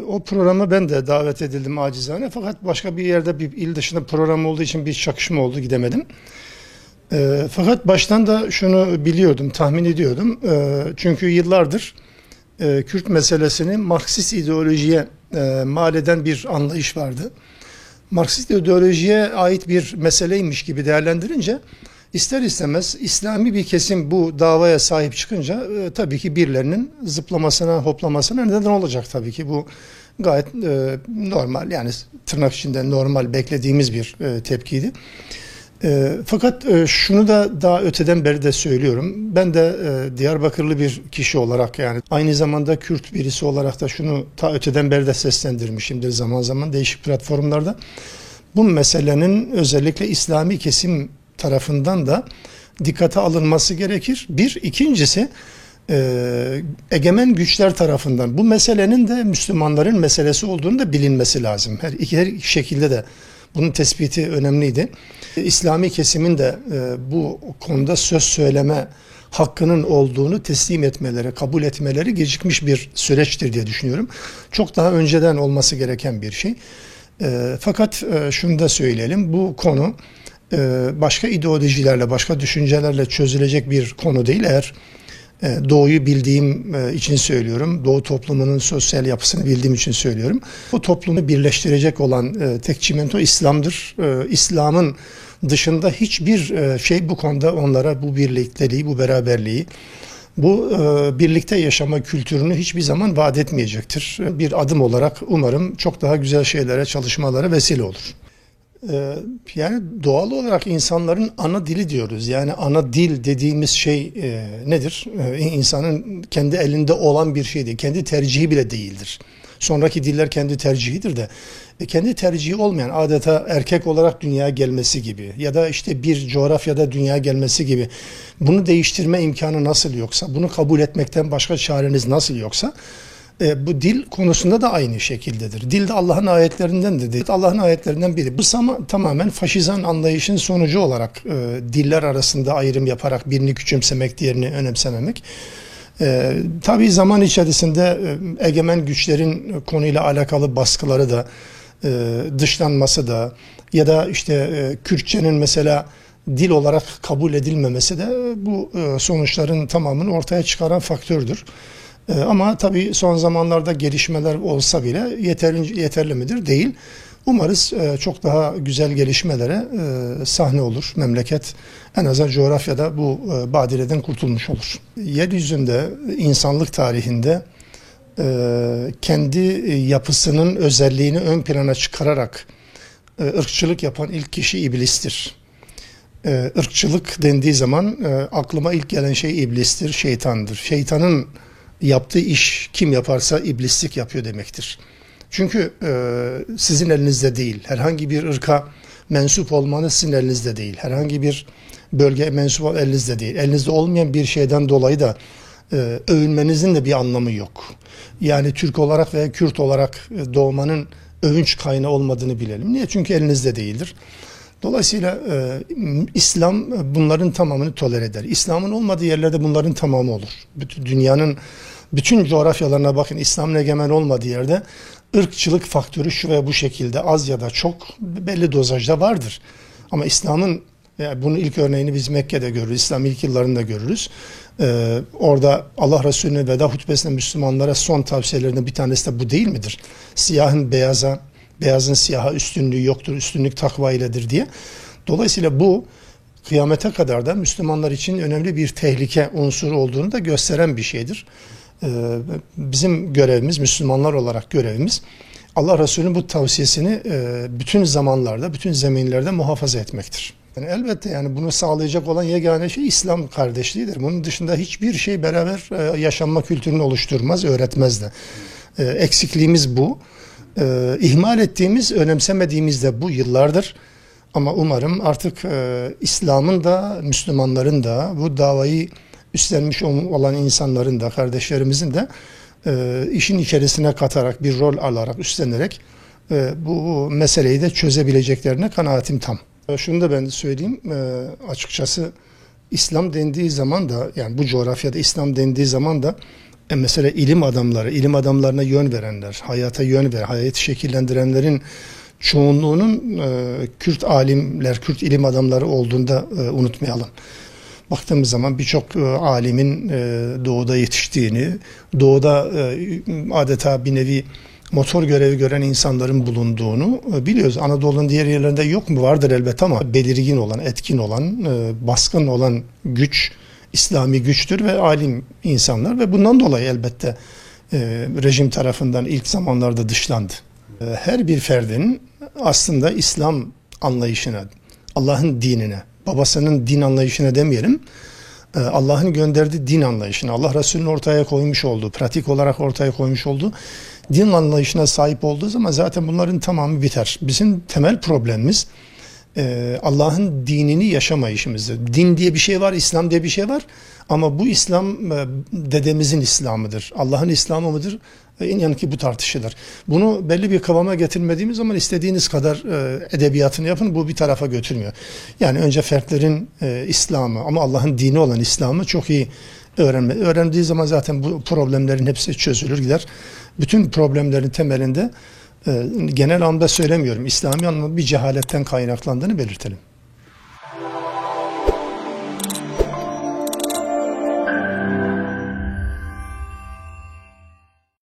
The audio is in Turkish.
O programa ben de davet edildim acizane, fakat başka bir yerde, bir il dışında program olduğu için bir çakışma oldu, gidemedim. Fakat baştan da şunu biliyordum, tahmin ediyordum. Çünkü yıllardır Kürt meselesini Marksist ideolojiye mal eden bir anlayış vardı. Marksist ideolojiye ait bir meseleymiş gibi değerlendirince, ister istemez İslami bir kesim bu davaya sahip çıkınca tabii ki birilerinin zıplamasına, hoplamasına neden olacak tabii ki. Bu gayet normal, yani tırnak içinde normal, beklediğimiz bir tepkiydi. Fakat şunu da daha öteden beri de söylüyorum. Ben de Diyarbakırlı bir kişi olarak, yani aynı zamanda Kürt birisi olarak da şunu ta öteden beri de seslendirmişimdir zaman zaman değişik platformlarda. Bu meselenin özellikle İslami kesim tarafından da dikkate alınması gerekir. Bir, ikincisi egemen güçler tarafından bu meselenin de Müslümanların meselesi olduğunu da bilinmesi lazım. Her şekilde de bunun tespiti önemliydi. İslami kesimin de bu konuda söz söyleme hakkının olduğunu teslim etmeleri, kabul etmeleri gecikmiş bir süreçtir diye düşünüyorum. Çok daha önceden olması gereken bir şey. Fakat şunu da söyleyelim, bu konu başka ideolojilerle, başka düşüncelerle çözülecek bir konu değil. Eğer Doğu'yu bildiğim için söylüyorum, Doğu toplumunun sosyal yapısını bildiğim için söylüyorum. Bu toplumu birleştirecek olan tek çimento İslam'dır. İslam'ın dışında hiçbir şey bu konuda onlara bu birlikteliği, bu beraberliği, bu birlikte yaşama kültürünü hiçbir zaman vaat etmeyecektir. Bir adım olarak umarım çok daha güzel şeylere, çalışmalara vesile olur. Yani doğal olarak insanların ana dili diyoruz. Yani ana dil dediğimiz şey nedir? İnsanın kendi elinde olan bir şeydir. Kendi tercihi bile değildir. Sonraki diller kendi tercihidir de. Kendi tercihi olmayan, adeta erkek olarak dünyaya gelmesi gibi ya da işte bir coğrafyada dünyaya gelmesi gibi, bunu değiştirme imkanı nasıl yoksa, bunu kabul etmekten başka çareniz nasıl yoksa, bu dil konusunda da aynı şekildedir. Dil de Allah'ın ayetlerindendir. Allah'ın ayetlerinden biri. Bu tamamen faşizan anlayışın sonucu olarak diller arasında ayrım yaparak birini küçümsemek, diğerini önemsememek. Tabii zaman içerisinde egemen güçlerin konuyla alakalı baskıları da, dışlanması da ya da işte Kürtçenin mesela dil olarak kabul edilmemesi de bu sonuçların tamamını ortaya çıkaran faktördür. Ama tabii son zamanlarda gelişmeler olsa bile yeterli midir? Değil. Umarız çok daha güzel gelişmelere sahne olur memleket. En azından coğrafyada bu badireden kurtulmuş olur. Yeryüzünde, insanlık tarihinde kendi yapısının özelliğini ön plana çıkararak ırkçılık yapan ilk kişi iblistir. Irkçılık dendiği zaman aklıma ilk gelen şey iblistir, şeytandır. Şeytanın yaptığı iş kim yaparsa iblislik yapıyor demektir. Çünkü sizin elinizde değil. Herhangi bir ırka mensup olmanız sizin elinizde değil. Herhangi bir bölgeye mensup olmanız elinizde değil. Elinizde olmayan bir şeyden dolayı da övünmenizin de bir anlamı yok. Yani Türk olarak veya Kürt olarak doğmanın övünç kaynağı olmadığını bilelim. Niye? Çünkü elinizde değildir. Dolayısıyla İslam bunların tamamını tolere eder. İslam'ın olmadığı yerlerde bunların tamamı olur. Dünyanın bütün coğrafyalarına bakın, İslam'ın egemen olmadığı yerde ırkçılık faktörü şu veya bu şekilde az ya da çok belli dozajda vardır. Ama İslam'ın, yani bunun ilk örneğini biz Mekke'de görürüz, İslam ilk yıllarında görürüz. Orada Allah Resulü'nün veda hutbesinde Müslümanlara son tavsiyelerinden bir tanesi de bu değil midir? Siyahın beyaza, beyazın siyaha üstünlüğü yoktur, üstünlük takva iledir diye. Dolayısıyla bu kıyamete kadar da Müslümanlar için önemli bir tehlike unsuru olduğunu da gösteren bir şeydir. Bizim görevimiz, Müslümanlar olarak görevimiz, Allah Resulü'nün bu tavsiyesini bütün zamanlarda, bütün zeminlerde muhafaza etmektir. Yani elbette yani bunu sağlayacak olan yegane şey İslam kardeşliğidir. Bunun dışında hiçbir şey beraber yaşanma kültürünü oluşturmaz, öğretmez de. Eksikliğimiz bu. İhmal ettiğimiz, önemsemediğimiz de bu yıllardır. Ama umarım artık İslam'ın da, Müslümanların da, bu davayı üstlenmiş olan insanların da, kardeşlerimizin de işin içerisine katarak, bir rol alarak, üstlenerek bu meseleyi de çözebileceklerine kanaatim tam. Şunu da ben söyleyeyim, açıkçası İslam dendiği zaman da, yani bu coğrafyada İslam dendiği zaman da Mesela ilim adamları, ilim adamlarına yön verenler, hayata yön veren, hayatı şekillendirenlerin çoğunluğunun Kürt alimler, Kürt ilim adamları olduğunu da unutmayalım. Baktığımız zaman birçok alimin doğuda yetiştiğini, doğuda adeta bir nevi motor görevi gören insanların bulunduğunu biliyoruz. Anadolu'nun diğer yerlerinde yok mu? Vardır elbette ama belirgin olan, etkin olan, baskın olan güç, İslami güçtür ve alim insanlar ve bundan dolayı elbette rejim tarafından ilk zamanlarda dışlandı. Her bir ferdin aslında İslam anlayışına, Allah'ın dinine, babasının din anlayışına demeyelim, Allah'ın gönderdiği din anlayışına, Allah Resulü'nün ortaya koymuş olduğu, pratik olarak ortaya koymuş olduğu din anlayışına sahip olduğu zaman zaten bunların tamamı biter. Bizim temel problemimiz Allah'ın dinini yaşamayışımızdır. Din diye bir şey var, İslam diye bir şey var ama bu İslam dedemizin İslam'ıdır. Allah'ın İslam'ı mıdır? İnan ki bu tartışılır. Bunu belli bir kıvama getirmediğimiz zaman istediğiniz kadar edebiyatını yapın, bu bir tarafa götürmüyor. Yani önce fertlerin İslam'ı ama Allah'ın dini olan İslam'ı çok iyi öğrendiği zaman zaten bu problemlerin hepsi çözülür gider. Bütün problemlerin temelinde genel anlamda söylemiyorum, İslami anlamda bir cehaletten kaynaklandığını belirtelim.